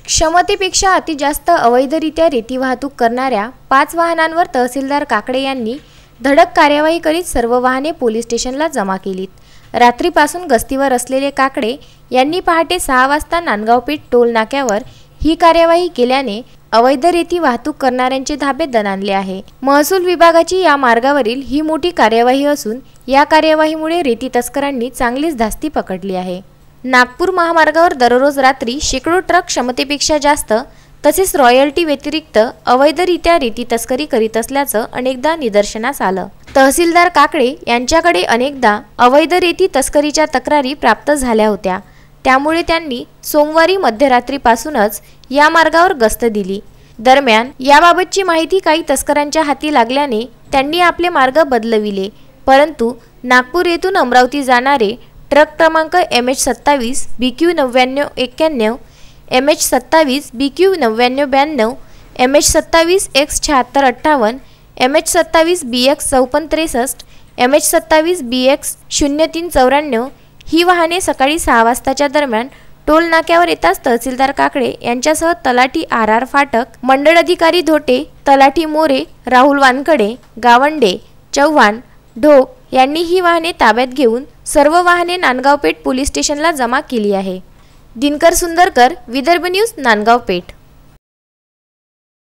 क्षमतेपेक्षा अति जास्त अवैधरित्या रेती वाहतूक करणाऱ्या 5 वाहनांवर तहसीलदार काकडे यांनी धडक कार्यवाही करीत सर्व वाहने पोलीस स्टेशनला जमा केलीत। रात्रीपासून गस्तीवर असलेले काकडे यांनी पहाटे 6 वाजता नांदगाव पेठ टोल नाक्यावर ही कार्यवाही केल्याने अवैध रेती वाहतूक करणाऱ्यांचे धाबे दणाणले आहे। महसूल विभागाची या मार्गावरील ही मोठी कार्यवाही असून या कार्यवाहीमुळे रेती तस्करांनी चांगलीच धास्ती पकडली आहे। नागपूर महामार्गावर दररोज रात्री शेकडो ट्रक क्षमतेपेक्षा जास्त तसेच रॉयल्टी व्यतिरिक्त अवैधरित्या रेती तस्करी करीत असल्याचं अनेकदा निदर्शनास आलं। तहसीलदार काकडे यांच्याकडे अनेकदा अवैध रेती तस्करीच्या तक्रारी प्राप्त झाल्या होत्या, त्यामुळे त्यांनी सोमवारी मध्यरात्रीपासूनच या मार्गावर गस्त दिली। दरम्यान याबाबतची माहिती काही तस्करांच्या हाती लागल्याने त्यांनी आपले मार्ग बदलविले, परंतु नागपूर येथून अमरावती जाणारे ट्रक क्रमांक MH27 BQ 9991, MH27 BQ 9992, MH27 X7658, MH27 BX 5463, MH27 BX 0394 ही वाहने सकाळी 6 वाजताच्या दरम्यान टोल नाक्यावर येताच तहसीलदार काकडे यांच्यासह तलाठी RR फाटक, मंडळ अधिकारी धोटे, तलाठी मोरे, राहुल वानकडे, गावंडे, चव्हाण, ढोक यांनी ही वाहने ताब्यात घेऊन सर्व वाहने नांदगाव पेठ पोलीस स्टेशनला जमा केली आहे। दिनकर सुंदरकर, विदर्भ न्यूज, नांदगाव पेठ।